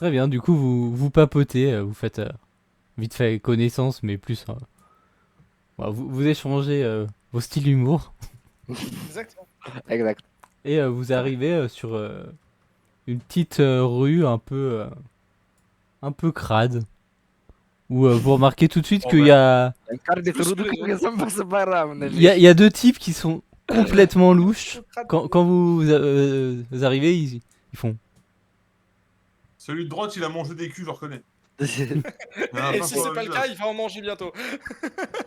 Très bien, du coup, vous papotez, vous faites vite fait connaissance, mais plus. Vous échangez vos styles d'humour. Exactement. Exact. Et vous arrivez sur une petite rue un peu crade. Où vous remarquez tout de suite Oh, qu'il y bah, a, Un quart de Flou sous trou les du yeux. cou, ça me passe par là, à mon il y a, avis. il y a deux types qui sont complètement louches. Crade. Quand vous arrivez, ils font. celui de droite, il a mangé des culs, je le reconnais. Et si c'est pas le cas, il va en manger bientôt.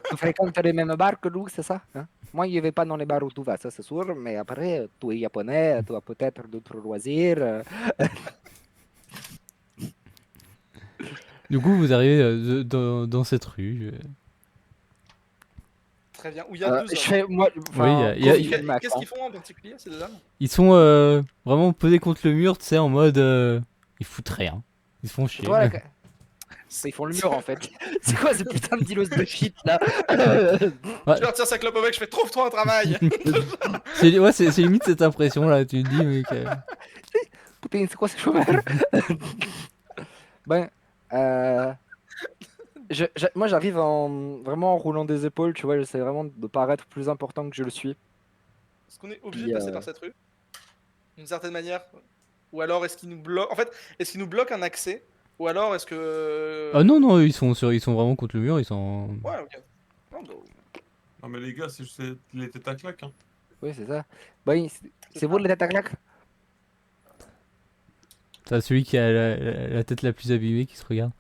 Tu fréquentes les mêmes bars que nous, c'est ça hein? Moi, je vais pas dans les bars où tu vas, ça c'est sûr, mais après, tu es japonais, tu as peut-être d'autres loisirs. Du coup, vous arrivez dans cette rue. Très bien. Où il y a deux Je hommes. fais, moi, Oui, enfin, il y a- je fais le max, Qu'est-ce hein. qu'ils font en particulier, ces deux hommes? Ils sont vraiment posés contre le mur, tu sais, en mode. Ils foutent rien. Ils se font C'est chier. toi, ils font le mur en fait. C'est quoi ce putain de dilos de shit là? Ouais, Je leur tire sa clope au bec, je fais trouve-toi un travail. c'est limite cette impression là, tu te dis, mec. Putain, c'est quoi ce chômeur? Ben, euh, moi j'arrive en vraiment en roulant des épaules, tu vois, j'essaie vraiment de paraître plus important que je le suis. Est-ce qu'on est obligé de Puis, passer par cette rue? D'une certaine manière? Ou alors est-ce qu'ils nous bloquent? En fait, est-ce qu'ils nous bloquent un accès? Ou alors est-ce Ah que... non, non, ils sont vraiment contre le mur, ils sont. Ouais, ok. Non, bah, Non, mais les gars, c'est juste les têtes à claque. Hein. oui, c'est ça. Ben, c'est vous ça. les têtes à claque? T'as celui qui a la tête la plus abîmée qui se regarde.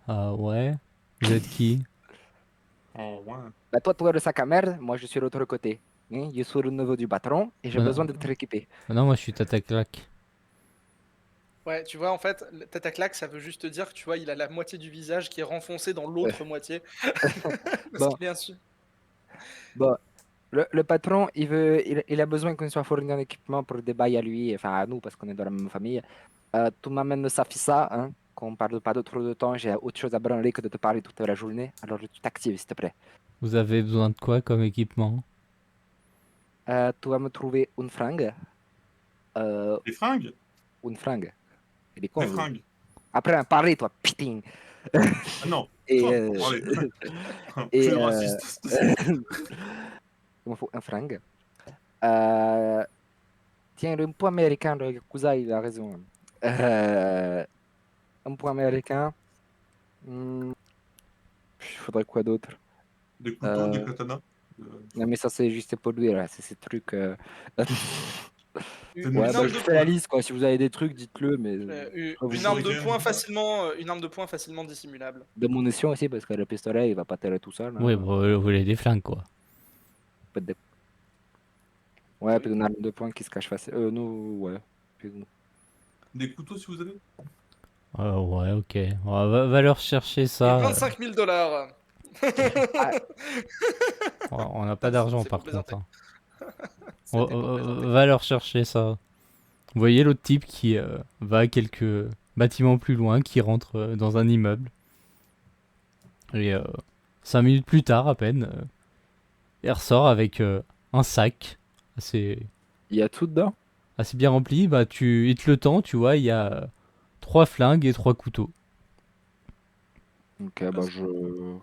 Ah ouais, vous êtes qui? Oh, ouais. Bah toi, tu es le sac à merde, moi je suis de l'autre côté. Hein, je suis le neveu du patron et j'ai Bah besoin non, d'être équipé. bah non, moi je suis Tata Claque. Ouais, tu vois, en fait, tête à claque, ça veut juste dire que tu vois, il a la moitié du visage qui est renfoncé dans l'autre moitié. Parce Bon, qu'il est insu. bon. Le patron, il a besoin qu'on soit fourni en équipement pour des bails à lui, enfin à nous, parce qu'on est dans la même famille. Tu m'amènes ça, ça, hein, qu'on parle pas de trop de temps, j'ai autre chose à branler que de te parler toute la journée. Alors tu t'actives, s'il te plaît. Vous avez besoin de quoi comme équipement? Tu vas me trouver une fringue. Euh, Des fringues? une fringue. Il est con, Des lui. fringues. Après, un parler, toi, putain. Ah non. Et, Toi, euh, allez. et, Plus euh, raciste. il me faut un fringue. Euh, Tiens, le point américain, le Yakuza, il a raison. Un point américain. Il faudrait quoi d'autre? Des couteaux, des katanas. Non, mais ça, c'est juste pour lui, là. C'est ces trucs. C'est Une Ouais, bah, arme je de fais la poing. liste, quoi. Si vous avez des trucs, dites-le, mais Des Une arme de shurikens, poing tout ça. facilement, une arme de poing facilement dissimulable. de munitions aussi, parce que le pistolet, il va pas tirer tout seul. Oui, Hein. bon, vous voulez des flingues quoi. Peut-être des- Ouais, puis une arme de poing qui se cache facile. Nous, ouais. Puis nous. Des couteaux, si vous avez. Ouais, ok. Va leur chercher Et ça. 25 000 $. Ah, On n'a pas d'argent C'est par pour plaisanter. contre. Hein. C'était pour plaisanter. Va leur chercher ça. Vous voyez l'autre type qui va quelques bâtiments plus loin, qui rentre dans un immeuble. Et 5 minutes plus tard, à peine, il ressort avec un sac assez, il y a tout dedans? assez bien rempli. Bah, il te le tend, tu vois, il y a 3 flingues et 3 couteaux. Donc, bah,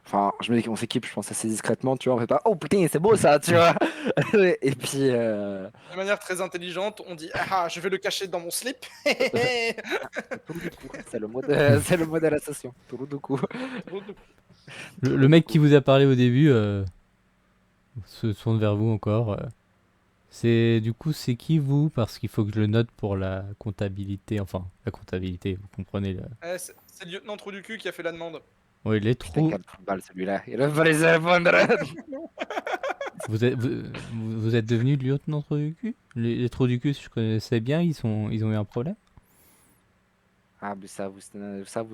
Enfin, je me dis qu'on s'équipe, je pense assez discrètement, tu vois. On fait pas, oh putain, c'est beau ça, tu vois. Et puis, De manière très intelligente, on dit ah, je vais le cacher dans mon slip. tour du cou. C'est le mot de, c'est le mot de la session. Tour du cou. Le mec qui vous a parlé au début se tourne vers vous encore. Du coup, c'est qui vous? Parce qu'il faut que je le note pour la comptabilité. Enfin, la comptabilité, vous comprenez. C'est le lieutenant trou du cul qui a fait la demande. Oui, les Putain, trous. quel football celui-là. Il va les répondre. Vous êtes devenu lieutenant trou du cul? Les trous du cul, si je connaissais bien, ils ont eu un problème? Ah, mais ça, vous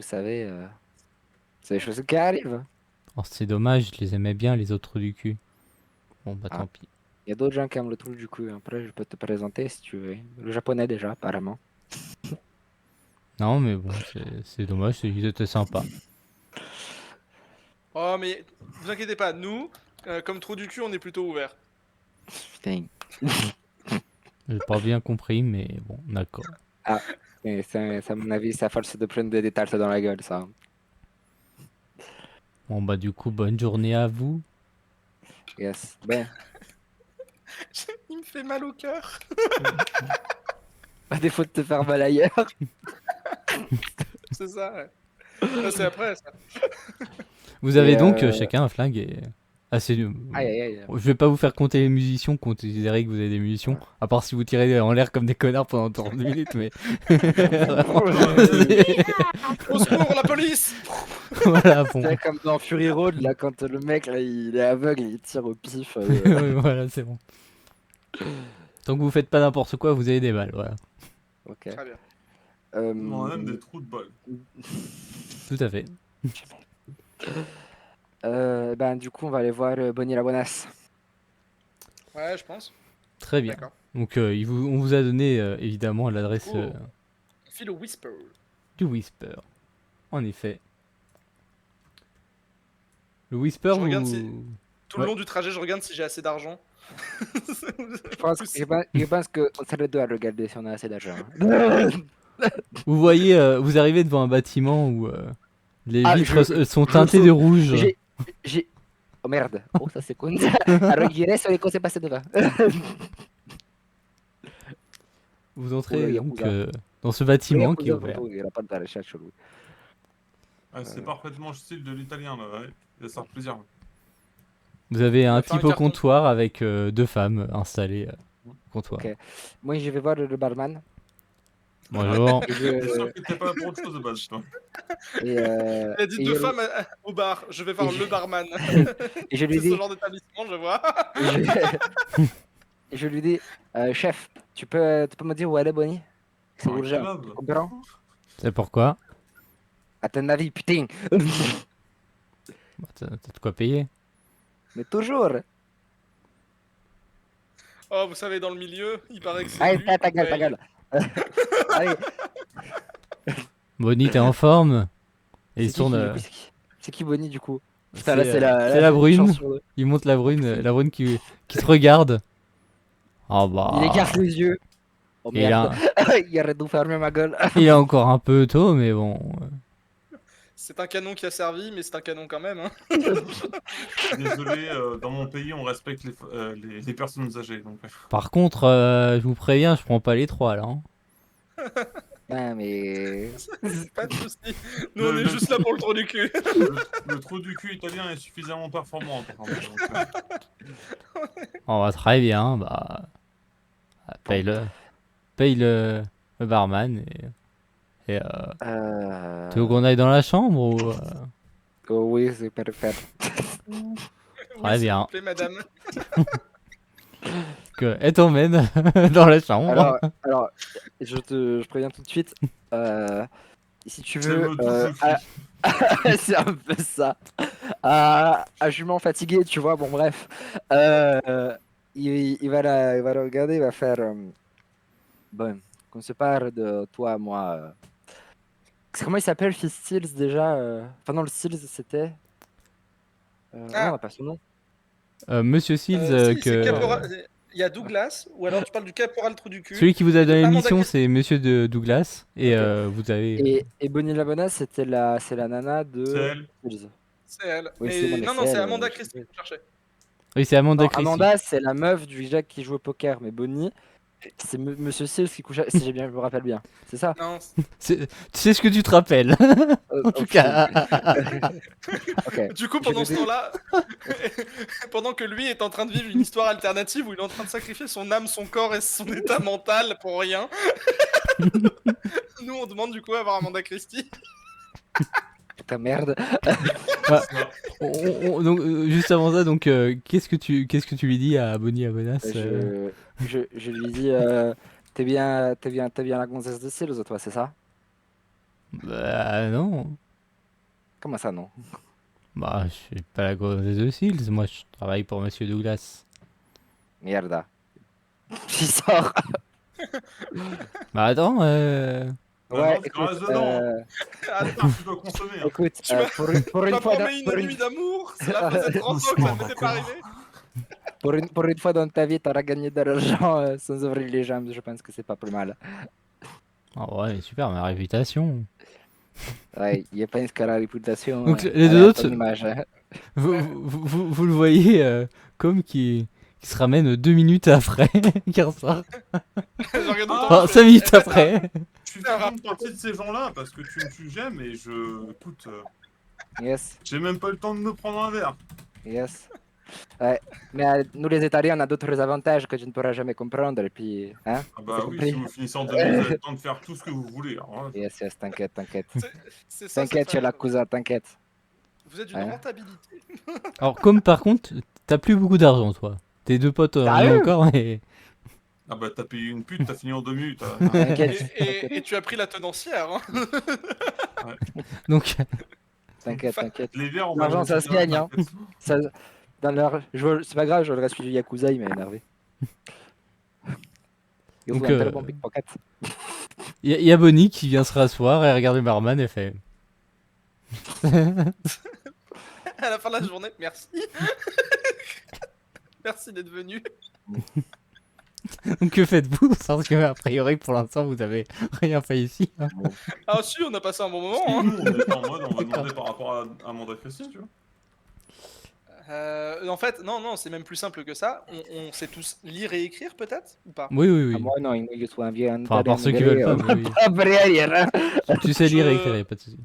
savez, c'est des choses qui arrivent. Oh, c'est dommage, je les aimais bien, les autres trous du cul. Bon, bah Ah. tant pis. Il y a d'autres gens qui aiment le trou du cul. Après, je peux te présenter si tu veux. Le japonais déjà, apparemment. Non, mais bon, c'est dommage, ils étaient sympas. Oh, mais vous inquiétez pas, nous, comme trou du cul, on est plutôt ouvert. Putain. J'ai pas bien compris, mais bon, d'accord. Et à mon avis, c'est à force de prendre des tartes dans la gueule, ça. Bon, bah, du coup, bonne journée à vous. Yes. Ben, Il me fait mal au cœur. à défaut de te faire mal ailleurs. C'est ça, ouais. Ça, c'est après, ça. Vous avez Et, donc chacun un flingue et assez. Aïe, aïe, aïe. Je vais pas vous faire compter les munitions, considérer que vous avez des munitions, à part si vous tirez en l'air comme des connards pendant 30 minutes, mais. Vraiment, Au secours, la police! voilà, bon. C'est comme dans Fury Road, là, quand le mec, là, il est aveugle, il tire au pif. Ouais, voilà, c'est bon. Tant que vous faites pas n'importe quoi, vous avez des balles, voilà. Ok. Très bien. On a même des trous de balles. Tout à fait. Ben, du coup, on va aller voir Bonnie la bonasse. Ouais, je pense. Très bien. D'accord. Donc, on vous a donné évidemment l'adresse Oh. On file au Whisper. du Whisper. En effet. Le Whisper, Je regarde si- vous. Tout le long du trajet, je regarde si j'ai assez d'argent. Je pense qu'on serait deux à regarder si on a assez d'argent. Hein. Vous voyez, vous arrivez devant un bâtiment où les Ah, vitres sont teintées saute. de rouge. J'ai... Oh merde. Oh, ça c'est con. Alors, j'irai sur les causes passées devant. Vous entrez Oula, donc Yakuza. dans ce bâtiment qui est ouvert. Il n'y a pas de recherche chelou. Ah, c'est parfaitement le style de l'italien, là. Ouais. Et ça fait plaisir. Vous avez un va faire un type au carton. comptoir avec deux femmes installées au comptoir. Ok. Moi, je vais voir le barman. Bonjour. Et T'es sûr je... que t'es pas là pour autre chose de base, toi. Et, Elle a dit et deux je- femmes au bar. Je vais voir et le barman. et je lui C'est dis... ce genre d'établissement, je vois. Et je, et je lui dis, chef, tu peux me dire où elle est, Bonnie? C'est Un urgent. kebab. Tu comprends? C'est pourquoi? À ton avis, putain. Bah, t'as de quoi payer. Mais toujours. Oh, vous savez, dans le milieu, il paraît que c'est. Allez, lui ta qui gueule, ta paye. gueule. Allez, Bonnie, t'es en forme? Et il c'est se tourne. c'est qui Bonnie du coup? C'est Putain, là, c'est c'est la brune. chanson. Il monte la brune qui te regarde. Ah bah. Il écarte les yeux. Oh Il a- merde. Il aurait dû fermer ma gueule. Il est encore un peu tôt, mais bon. C'est un canon qui a servi, mais c'est un canon quand même. Hein. Désolé, dans mon pays, on respecte les personnes âgées. Donc... Par contre, je vous préviens, je prends pas les trois là. Hein. Ah, mais. Pas de soucis. Nous, on est juste là pour le trou du cul. Le trou du cul italien est suffisamment performant. Apparemment, donc, On va très bien, bah. Paye le barman et tu veux qu'on aille dans la chambre ou Oh oui, c'est parfait. Très Oui, s'il bien. vous plaît, madame. Elle t'emmène dans la chambre. Alors, je préviens tout de suite. Si tu c'est veux, le double cul. c'est un peu ça. À jument fatigué, tu vois. Bon, bref. Il va la regarder, il va faire. Bon, qu'on se parle de toi, moi. Comment il s'appelle, Fils Steels déjà Enfin, non, le Steels c'était. Non, on n'a pas son nom. Monsieur Seals, Si, c'est Caporal- Il y a Douglas, ou alors tu parles du caporal trou du cul. celui qui vous a donné Amanda l'émission, Christie. c'est Monsieur de Douglas et Ok. vous avez. Et Bonnie la Bonasse, c'est la nana de. C'est elle. Steels. C'est elle. Oui, Mais c'est bon, mais non, c'est c'est elle, Amanda je Christie sais. que je cherchais. Oui, c'est Amanda Non, Christie. Amanda, c'est la meuf du Jack qui joue au poker, mais Bonnie, c'est Monsieur Seals qui couche. Si je me rappelle bien. C'est ça? Non, Tu sais ce que tu te rappelles. En tout Ok. cas. Ok. du coup, Je pendant vais ce dire- temps-là, pendant que lui est en train de vivre une histoire alternative où il est en train de sacrifier son âme, son corps et son état mental pour rien, nous on demande du coup à voir Amanda Christie. Putain, merde. Donc, juste avant ça, donc, qu'est-ce que tu lui dis à Bonnie Abonas Je lui dis, t'es bien la gonzesse de Seals, toi, c'est ça? Bah non. Comment ça, non? Bah, je suis pas la grosse de Seals. Moi, je travaille pour Monsieur Douglas. Merde. Il sort. Bah attends. Bah Ouais, non, tu écoute, restes dedans. Attends, Tu dois consommer. Hein. écoute, Tu m'as- pour tu une m'as fois, promis une nuit d'amour, cela faisait 30 ans que ça ne m'était pas arrivé. pour une fois dans ta vie, t'auras gagné de l'argent sans ouvrir les jambes. Je pense que c'est pas plus mal. Ah ouais, super, ma réputation. Ouais, je pense que la réputation. Donc les elle deux est à autres, ton image, hein. vous le voyez comme qui se ramène 2 minutes après qu'il ressort. Je regarde Ah, autant, Enfin, je 5 fais, minutes est-ce que après. Je suis vraiment partie de ces gens-là parce que tu me jugeais, mais écoute, Yes, j'ai même pas eu le temps de me prendre un verre. yes. Ouais. Mais nous, les Italiens, on a d'autres avantages que tu ne pourras jamais comprendre. Et puis, hein, Ah c'est bah oui, compris? si vous finissez en 2 minutes, vous avez le temps de faire tout ce que vous voulez. Alors, Yes, yes, t'inquiète, t'inquiète. c'est ça cette T'inquiète, tu es fameuse. la cousin, t'inquiète. Vous êtes d'une Hein? rentabilité. Alors, comme par contre, t'as plus beaucoup d'argent, toi. Tes deux potes en ont Sérieux? encore, et ah bah t'as payé une pute, t'as fini en 2 minutes. T'inquiète, Et tu as pris la tenancière. Hein. donc, t'inquiète, t'inquiète. Les verres, on va les L'argent, ça se récupérer, gagne, hein. t'inquiète. Ça, c'est pas grave, je le suivi Yakuza, il m'a énervé. Il Donc, faut un très bon pickpocket. y a Bonnie qui vient se rasseoir et regarde le barman et fait. À la fin de la journée, merci. Merci d'être venu. Donc, que faites-vous? Parce que, a priori, pour l'instant, vous avez rien fait ici. Hein. Ah si, on a passé un bon moment. Hein. Nous, on était en mode, on va demander par rapport à Amanda Christie, tu vois. En fait, non, c'est même plus simple que ça. On sait tous lire et écrire peut-être ou pas? Oui, oui, Ah, oui. moi, non, je suis un vieux Enfin, à part ceux qui veulent pas, mais oui. Après, rien. Tu sais lire et Je- écrire, y a pas de soucis.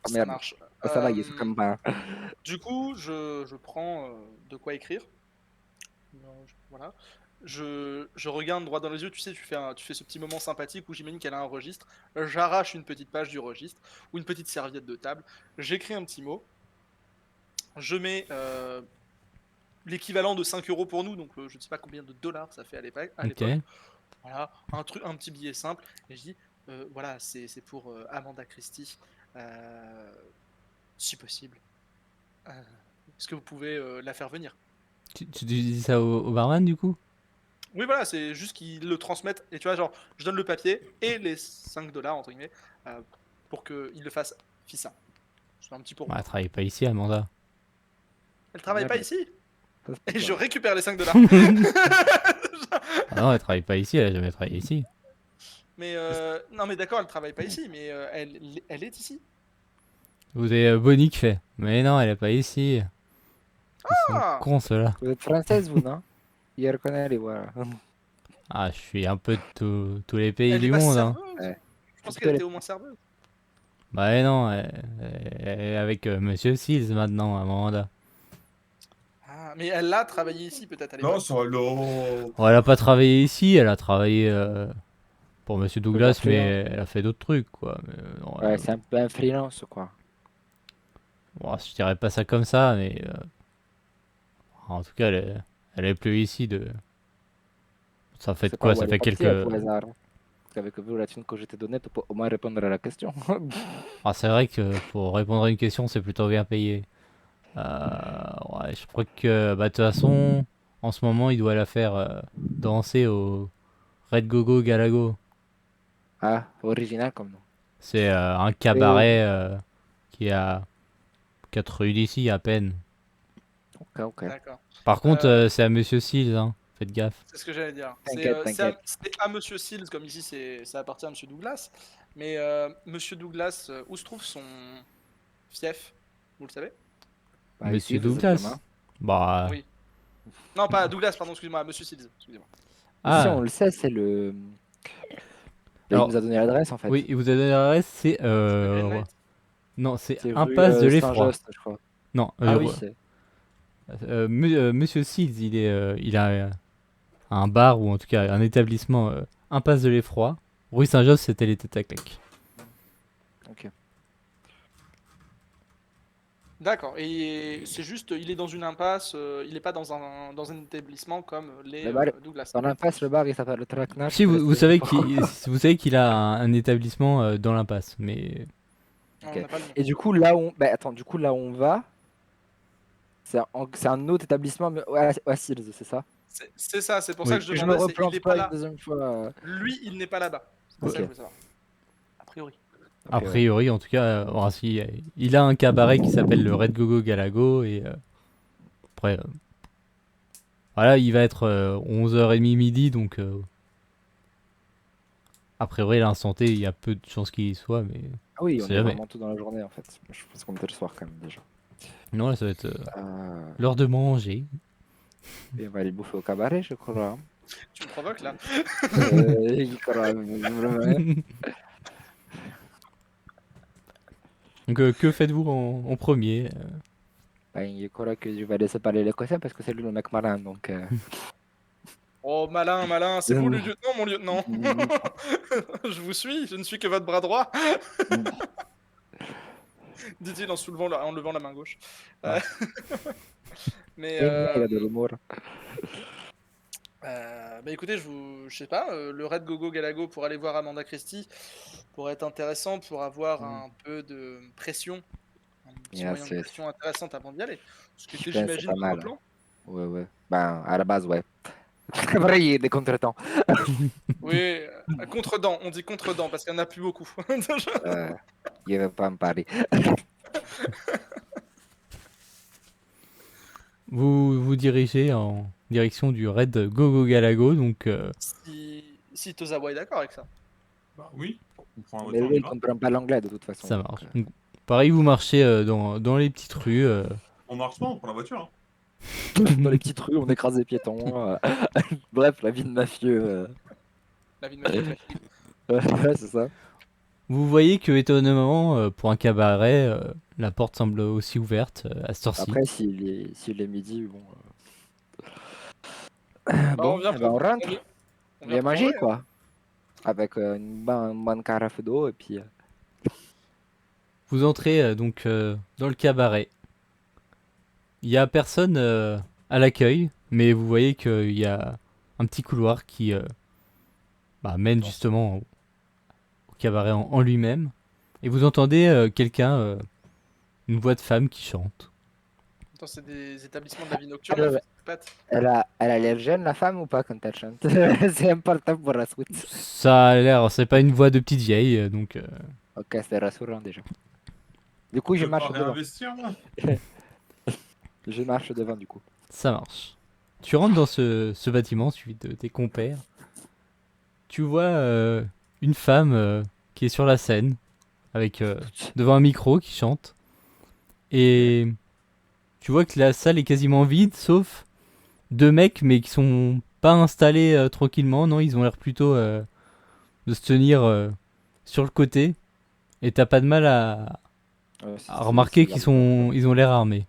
Ah, Ça merde. marche. Ça va, il est comme pas. Du coup, je prends de quoi écrire. Voilà. Je regarde droit dans les yeux, tu sais, tu fais ce petit moment sympathique où j'imagine qu'elle a un registre. J'arrache une petite page du registre ou une petite serviette de table. J'écris un petit mot. Je mets l'équivalent de 5 euros pour nous, donc je ne sais pas combien de dollars ça fait à l'époque. Ok. Voilà, un petit billet simple. Et je dis, voilà, c'est pour Amanda Christie, si possible. Est-ce que vous pouvez la faire venir? Tu dis ça au barman, du coup? Oui, voilà, c'est juste qu'ils le transmettent. Et tu vois, genre, je donne le papier et les 5 dollars, entre guillemets, pour qu'il le fasse fissa. C'est un petit pour Bah, elle travaille pas ici, Amanda. Elle travaille pas Merde. ici. Ça, c'est Et je pas- récupère les 5 dollars. Ah non, elle travaille pas ici, elle a jamais travaillé ici. Mais non, mais d'accord, elle travaille pas ici, mais elle est ici. Vous avez Bonnie qui fait. Mais non, elle est pas ici. Ils sont Ah, cons, ceux-là. Vous êtes française, vous, non? Je reconnais les voix. Ah, je suis un peu de tous les pays elle est du pas monde. Hein. serveuse. Ouais. Je pensais qu'elle était au moins serveuse. Bah non, elle est avec Monsieur Seals maintenant, Amanda. Ah, mais elle a travaillé ici peut-être à Non, l'époque. sur l'eau. Bon, elle a pas travaillé ici, elle a travaillé pour Monsieur Douglas, Pour la mais elle a fait d'autres trucs, quoi. Mais, non, Ouais, c'est un peu un freelance, quoi. bon, je dirais pas ça comme ça, mais en tout cas, elle est plus ici de. Ça fait C'est quoi? où Ça elle fait est partie, quelques. à tout hasard. Parce qu'avec vu la thune que je t'ai donnée, tu peux au moins répondre à la question. Ah, c'est vrai que pour répondre à une question, c'est plutôt bien payé. Ouais, je crois que, bah, de toute façon, en ce moment, il doit la faire danser au Red Gogo Galago. Ah, original comme nom. C'est un cabaret qui a 4 rues d'ici à peine. Ok, ok. D'accord. Par contre, Euh, c'est à Monsieur Seals, hein. Faites gaffe. C'est ce que j'allais dire. T'inquiète, t'inquiète. C'est à Monsieur Seals, comme ici ça appartient à Monsieur Douglas. Mais Monsieur Douglas, où se trouve son fief? Vous le savez? Bah, Monsieur ici, Douglas. visiblement. Bah. Oui. Non, pas Douglas, pardon, excusez-moi, Monsieur Seals. Excusez-moi. Ici, on Ah, le sait, c'est le. Il alors, nous a donné l'adresse, en fait. oui, il vous a donné l'adresse, c'est. Le Greenlight. Non, c'est C'est rue Impasse de l'Effroi. Saint-Just, je crois. Non, Ah oui, c'est. Monsieur Seals, il a un bar ou en tout cas un établissement Impasse de l'Effroi. Rue Saint-Just, c'était les têtes à claques. Ok. D'accord. Et c'est juste, il est dans une impasse, il n'est pas dans un établissement comme les Le bar, Douglas. dans l'impasse, le bar, il s'appelle le Traquenard. Si, vous savez vous savez qu'il a un établissement dans l'impasse, mais Non, Ok. on n'a pas le nom. Et du coup, là où on... Bah, attends, du coup, là où on va, c'est un autre établissement, mais à Seals, c'est ça? C'est ça, c'est pour Oui. ça que je Que je me demandais, il replante n'est pas pas là. une deuxième fois. Lui, il n'est pas là-bas. C'est Ok. ça que je veux savoir. A priori. a Ok, ouais. priori, en tout cas, bon, si, il a un cabaret qui s'appelle le Red Gogo Galago et après, voilà, il va être 11h30 midi, donc A priori, là, instant T, il y a peu de chances qu'il y soit, mais Ah oui, on on sait est jamais. vraiment tout dans la journée en fait. Je pense qu'on était le soir quand même déjà. Non, là, ça va être Euh, l'heure de manger. et on va aller bouffer au cabaret, je crois. Tu me provoques là. Il croit, vraiment. Donc, que faites-vous en premier? Ben, je crois que je vais laisser parler l'écossais parce que c'est lui le mec malin. Donc, Oh, malin, malin, c'est vous le lieutenant, mon lieutenant. Je vous suis, je ne suis que votre bras droit, dit-il en en levant la main gauche. Ah. Mais il a de l'humour. bah écoutez, je sais pas, le raid Gogo Galago pour aller voir Amanda Christie pourrait être intéressant pour avoir un peu de pression, un petit Yeah, moyen de pression intéressante avant d'y aller. Ce qui je était, pense que c'est j'imagine, pas votre mal. plan. Ouais, ouais. Ben, à la base, ouais. C'est vrai, il y a des contretemps. Oui, contre-dents, on dit contre-dents parce qu'il n'y en a plus beaucoup. Il n'y avait pas en Paris. Vous vous dirigez en direction du raid Gogo Galago, donc Si Tozawa est d'accord avec ça. Bah oui, on prend la Mais voiture, on lui, y il va. comprend pas l'anglais de toute façon. ça donc, marche. Donc, pareil, vous marchez dans les petites rues. On marche pas, on prend la voiture. Hein. dans les petites rues, on écrase des piétons. Bref, la vie de mafieux. La vie de Mathieu classique. Ouais, c'est ça. Vous voyez que, étonnamment, pour un cabaret, la porte semble aussi ouverte à cette heure-ci. Après, s'il est midi, bon. Bah, Bon, eh ben, on rentre. on On vient vient manger, manger, hein. quoi. Avec une bonne carafe d'eau et puis. Vous entrez donc dans le cabaret. Il y a personne à l'accueil, mais vous voyez qu'il y a un petit couloir qui mène justement au cabaret en lui-même. Et vous entendez quelqu'un, une voix de femme qui chante. Attends, c'est des établissements de la vie nocturne. Alors, en fait, c'est pas- elle a l'air jeune, la femme, ou pas, quand elle chante? C'est important pour la suite. Ça a l'air, c'est pas une voix de petite vieille, donc Ok, c'est rassurant déjà. Du coup, Je je veux pas marche devant. réinvestir là. Je marche devant, du coup. ça marche. Tu rentres dans ce bâtiment suivi de tes compères. Tu vois une femme qui est sur la scène, avec devant un micro qui chante. Et tu vois que la salle est quasiment vide, sauf deux mecs, mais qui sont pas installés tranquillement. Non, ils ont l'air plutôt de se tenir sur le côté. Et t'as pas de mal à remarquer qu'ils ils ont l'air armés.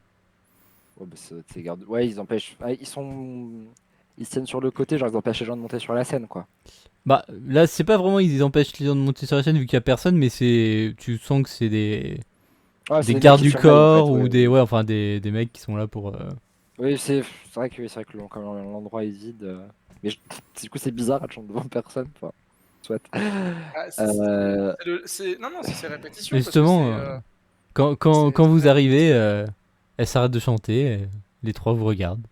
Ouais, bah, c'est garde... ouais, ils empêchent. Ah, ils se tiennent sur le côté, genre ils empêchent les gens de monter sur la scène, quoi. Bah là, c'est pas vraiment ils empêchent les gens de monter sur la scène vu qu'il y a personne, mais tu sens que c'est Ouais, c'est des les mecs gardes qui du surveillent, en corps fait, ou ouais, des ouais. enfin des mecs qui sont là pour Oui, c'est vrai que quand l'endroit est vide. Mais du coup, c'est bizarre, elle chante devant personne. Enfin, soit. Ah, Non, non, c'est répétitions. Mais Parce que justement, c'est, quand c'est vous très arrivez, elle s'arrête de chanter, les trois vous regardent.